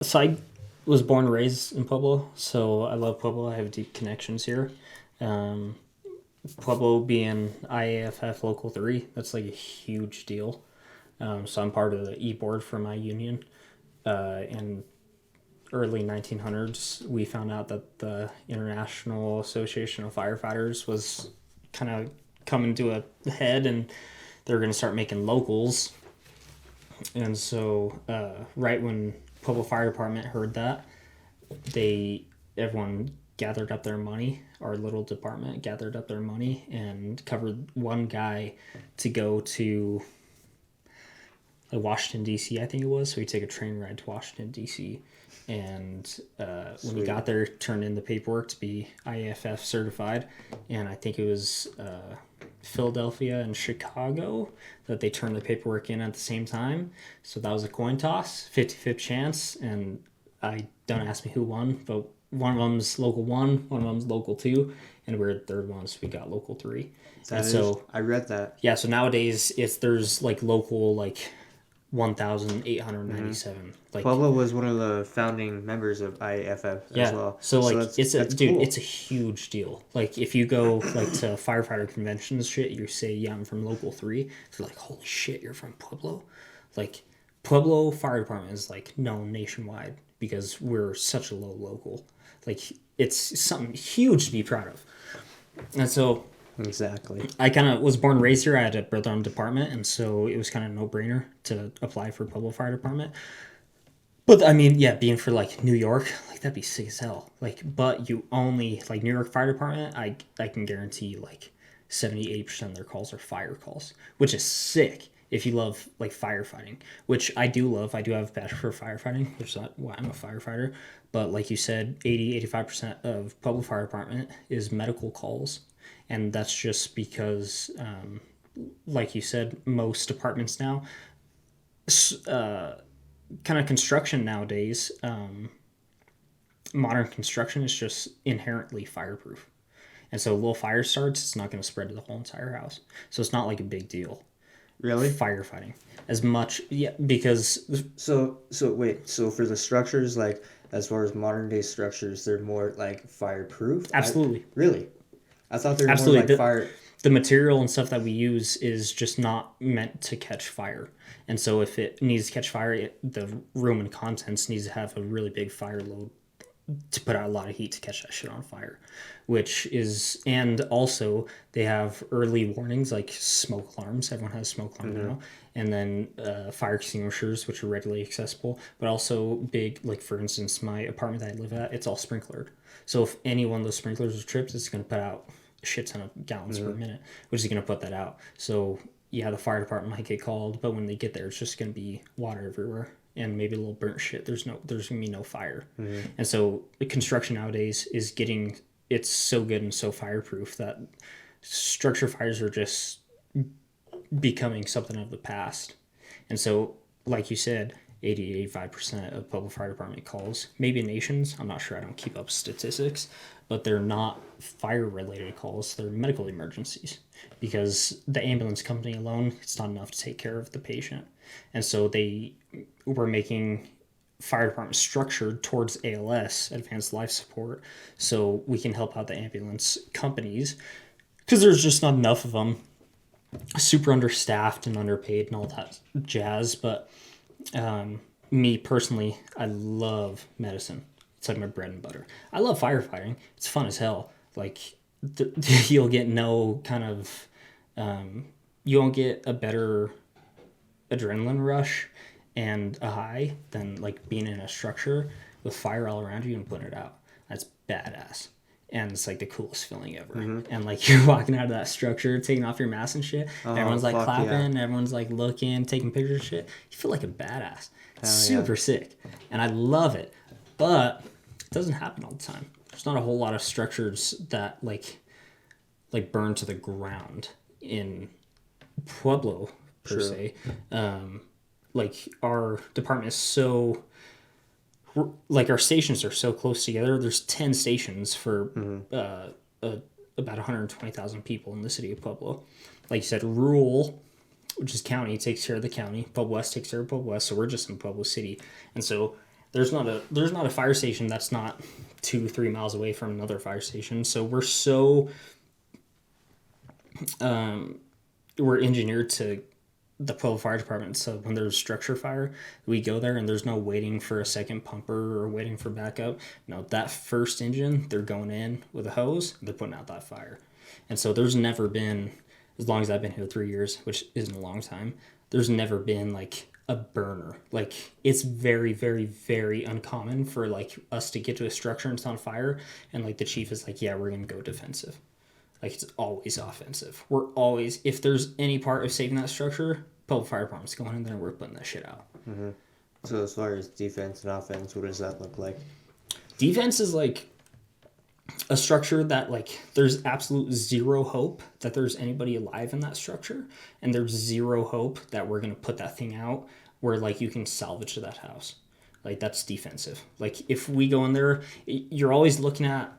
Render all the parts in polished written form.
So I was born and raised in Pueblo, so I love Pueblo. I have deep connections here. Um, Pueblo being IAFF Local 3, that's like a huge deal. So I'm part of the e-board for my union. In early 1900s, we found out that the International Association of Firefighters was kind of coming to a head, and they were going to start making locals. And so, right when Pueblo Fire Department heard that, everyone gathered up their money. Our little department gathered up their money and covered one guy to go to Washington D.C. I think it was. So we take a train ride to Washington D.C. And when he got there, turned in the paperwork to be IAFF certified, and I think it was Philadelphia and Chicago that they turned the paperwork in at the same time. So that was a coin toss, 50-50 chance, and I don't ask me who won, but one of them's local 1, one of them's local 2, and we're third ones. We got local 3. I read that. Yeah, so nowadays there's like local like 1,897. Mm-hmm. Like Pueblo was one of the founding members of IAFF as well. So like that's cool. it's a huge deal. Like if you go like to firefighter conventions shit, you say, yeah, I'm from local 3. They're like, holy shit, you're from Pueblo? Like Pueblo Fire Department is like known nationwide because we're such a low local. Like it's something huge to be proud of. And so exactly, I kind of was born and raised here. I had a brother-owned department, and so it was kind of no-brainer to apply for Pueblo Fire Department. But I mean, yeah, being for like New York, like that'd be sick as hell. Like, but you only like New York Fire Department. I can guarantee like 70-80% of their calls are fire calls, which is sick if you love like firefighting, which I do love. I do have a passion for firefighting, which is not why I'm a firefighter. But like you said, 80-85% of Pueblo Fire Department is medical calls, and that's just because, like you said, most departments now. Kind of construction nowadays, modern construction is just inherently fireproof. And so little fire starts, it's not going to spread to the whole entire house. So it's not like a big deal. Really? Firefighting. As much, yeah, because. So wait, so for the structures, like, as far as modern day structures, they're more like fireproof? Absolutely. Really? I thought they were more Absolutely. like fire. The material and stuff that we use is just not meant to catch fire. And so if it needs to catch fire, the room and contents needs to have a really big fire load to put out a lot of heat to catch that shit on fire, which is, and also they have early warnings like smoke alarms. Everyone has smoke alarm now, and then fire extinguishers, which are readily accessible, but also big, like for instance, my apartment that I live at, it's all sprinklered. So if any one of those sprinklers are tripped, it's going to put out a shit ton of gallons per minute, which is going to put that out. So yeah, the fire department might get called, but when they get there, it's just going to be water everywhere and maybe a little burnt shit. There's gonna be no fire. And so the construction nowadays is getting, it's so good and so fireproof that structure fires are just becoming something of the past. And so, like you said, 80-85% of Pueblo Fire Department calls, maybe nations, I'm not sure, I don't keep up statistics, but they're not fire related calls, they're medical emergencies because the ambulance company alone, it's not enough to take care of the patient. And so they were making fire department structured towards ALS, advanced life support, so we can help out the ambulance companies because there's just not enough of them, super understaffed and underpaid and all that jazz. But me personally, I love medicine. It's like my bread and butter. I love firefighting. It's fun as hell. Like you'll get no kind of, you won't get a better adrenaline rush and a high than like being in a structure with fire all around you and putting it out. That's badass. And it's like the coolest feeling ever. And like you're walking out of that structure, taking off your mask and shit. Everyone's like clapping, everyone's like looking, taking pictures and shit. You feel like a badass. It's super sick. And I love it. But it doesn't happen all the time. There's not a whole lot of structures that like burn to the ground in Pueblo per se. Like our department is so, like our stations are so close together. There's 10 stations for about 120,000 people in the city of Pueblo. Like you said, rural, which is county, takes care of the county. Pueblo West takes care of Pueblo West, so we're just in Pueblo City. And so There's not a fire station that's not 2-3 miles away from another fire station. So we're engineered to the Pueblo Fire Department. So when there's structure fire, we go there and there's no waiting for a second pumper or waiting for backup. No, that first engine, they're going in with a hose, they're putting out that fire. And so there's never been, as long as I've been here 3 years, which isn't a long time, there's never been like a burner. Like it's very, very, very uncommon for like us to get to a structure and it's on fire and like the chief is like, yeah, we're gonna go defensive. Like it's always offensive. We're always, if there's any part of saving that structure, Pueblo Fire Department's going in there and we're putting that shit out. So as far as defense and offense, what does that look like? Defense is like a structure that like there's absolute zero hope that there's anybody alive in that structure, and there's zero hope that we're gonna put that thing out where like you can salvage that house. Like that's defensive. Like if we go in there, you're always looking at,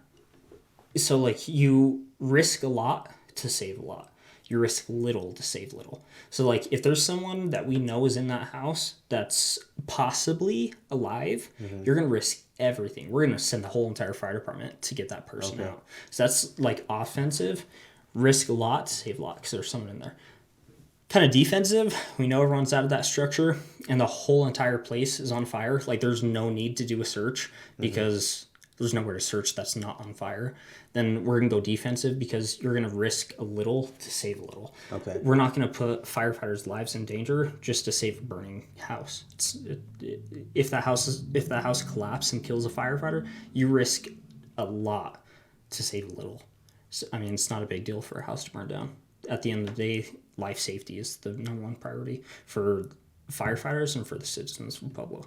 so like you risk a lot to save a lot. You risk little to save little. So like if there's someone that we know is in that house that's possibly alive, you're gonna risk everything. We're gonna send the whole entire fire department to get that person out. So that's like offensive. Risk a lot to save a lot because there's someone in there. Kind of defensive. We know everyone's out of that structure and the whole entire place is on fire. Like there's no need to do a search because there's nowhere to search that's not on fire. Then we're going to go defensive because you're going to risk a little to save a little. Okay. We're not going to put firefighters' lives in danger just to save a burning house. If that house collapses and kills a firefighter, you risk a lot to save a little. So, I mean, it's not a big deal for a house to burn down. At the end of the day, life safety is the number one priority for firefighters and for the citizens of Pueblo.